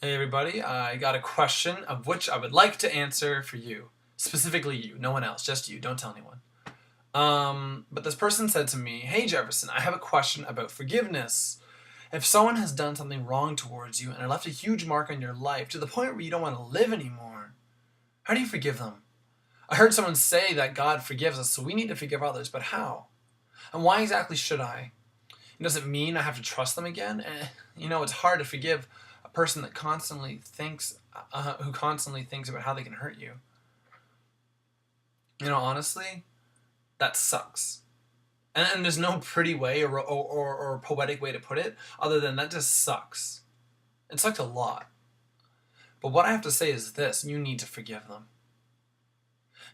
Hey everybody, I got a question of which I would like to answer for you. Specifically you, no one else, just you, don't tell anyone. But this person said to me, "Hey Jefferson, I have a question about forgiveness. If someone has done something wrong towards you and it left a huge mark on your life to the point where you don't want to live anymore, how do you forgive them? I heard someone say that God forgives us, so we need to forgive others, but how? And why exactly should I? Does it mean I have to trust them again? It's hard to forgive a person that who constantly thinks about how they can hurt you. Honestly, that sucks. And there's no pretty way or poetic way to put it other than that just sucks. It sucked a lot. But what I have to say is this: you need to forgive them.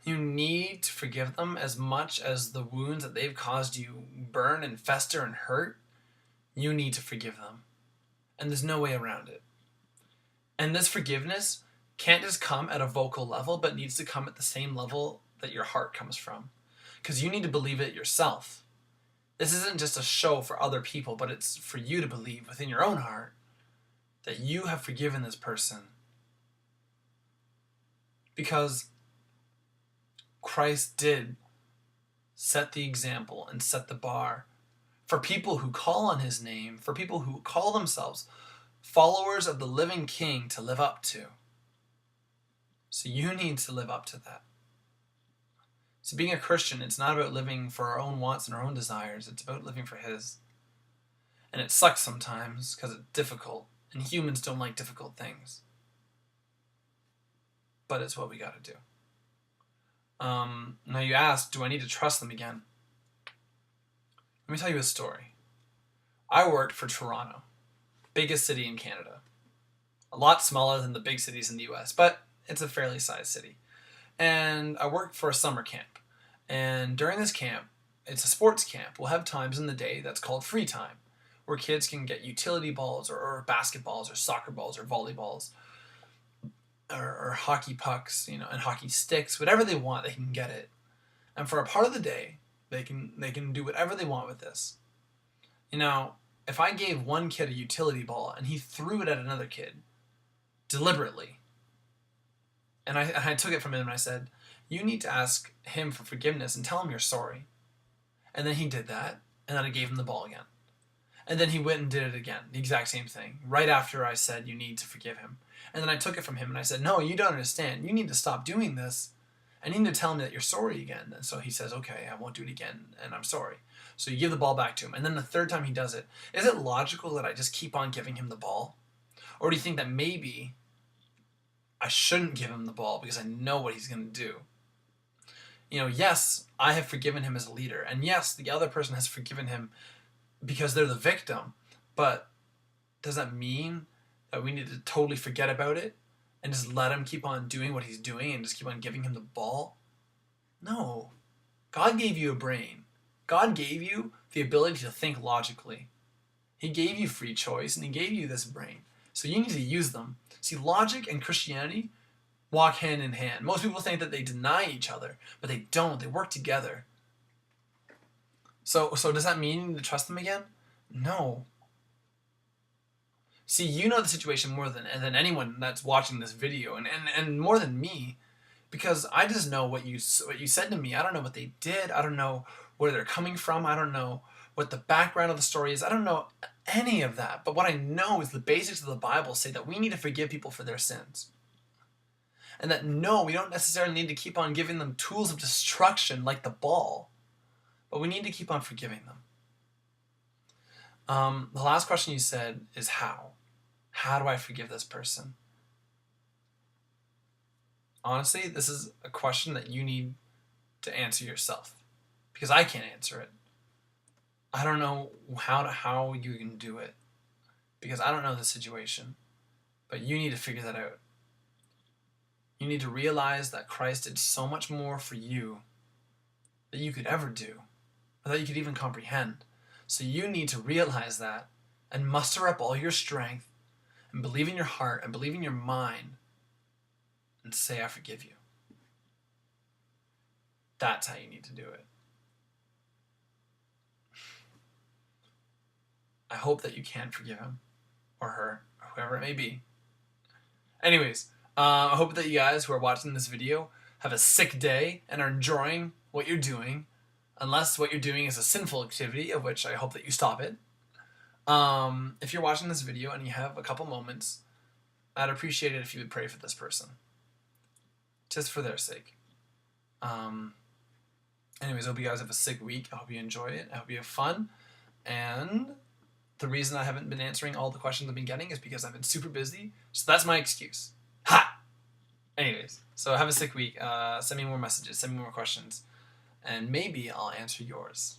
You need to forgive them as much as the wounds that they've caused you burn and fester and hurt. You need to forgive them. And there's no way around it. And this forgiveness can't just come at a vocal level, but needs to come at the same level that your heart comes from. Because you need to believe it yourself. This isn't just a show for other people, but it's for you to believe within your own heart that you have forgiven this person. Because Christ did set the example and set the bar for people who call on his name, for people who call themselves followers of the living King to live up to. So you need to live up to that. So being a Christian, it's not about living for our own wants and our own desires. It's about living for his. And it sucks sometimes because it's difficult. And humans don't like difficult things. But it's what we got to do. Now you asked, do I need to trust them again? Let me tell you a story. I worked for Toronto, biggest city in Canada. A lot smaller than the big cities in the US, but it's a fairly sized city. And I worked for a summer camp. And during this camp, it's a sports camp. We'll have times in the day that's called free time, where kids can get utility balls or basketballs or soccer balls or volleyballs or hockey pucks, and hockey sticks, whatever they want, they can get it. And for a part of the day, they can do whatever they want with this. If I gave one kid a utility ball and he threw it at another kid deliberately, and I took it from him and I said, you need to ask him for forgiveness and tell him you're sorry. And then he did that, and then I gave him the ball again. And then he went and did it again, the exact same thing, right after I said you need to forgive him. And then I took it from him and I said, no, you don't understand. You need to stop doing this. And you need to tell him that you're sorry again. And so he says, okay, I won't do it again, and I'm sorry. So you give the ball back to him. And then the third time he does it, is it logical that I just keep on giving him the ball? Or do you think that maybe I shouldn't give him the ball because I know what he's going to do? Yes, I have forgiven him as a leader. And yes, the other person has forgiven him because they're the victim. But does that mean that we need to totally forget about it and just let him keep on doing what he's doing and just keep on giving him the ball? No. God gave you a brain. God gave you the ability to think logically. He gave you free choice and he gave you this brain. So you need to use them. See, logic and Christianity walk hand in hand. Most people think that they deny each other, but they don't. They work together. So does that mean you need to trust them again? No. See, you know the situation more than anyone that's watching this video, and more than me, because I just know what you said to me. I don't know what they did. I don't know where they're coming from. I don't know what the background of the story is. I don't know any of that. But what I know is the basics of the Bible say that we need to forgive people for their sins. And that no, we don't necessarily need to keep on giving them tools of destruction like the ball, but we need to keep on forgiving them. The last question you said is how? How do I forgive this person? Honestly, this is a question that you need to answer yourself, because I can't answer it. I don't know how you can do it, because I don't know the situation, but you need to figure that out. You need to realize that Christ did so much more for you that you could ever do, or that you could even comprehend. So you need to realize that and muster up all your strength and believe in your heart and believe in your mind and say, I forgive you. That's how you need to do it. I hope that you can forgive him or her, or whoever it may be. Anyways, I hope that you guys who are watching this video have a sick day and are enjoying what you're doing, unless what you're doing is a sinful activity, of which I hope that you stop it. If you're watching this video and you have a couple moments, I'd appreciate it if you would pray for this person, just for their sake. Anyways, I hope you guys have a sick week. I hope you enjoy it. I hope you have fun. And the reason I haven't been answering all the questions I've been getting is because I've been super busy. So that's my excuse. Ha! Anyways, so have a sick week. Send me more messages. Send me more questions. And maybe I'll answer yours.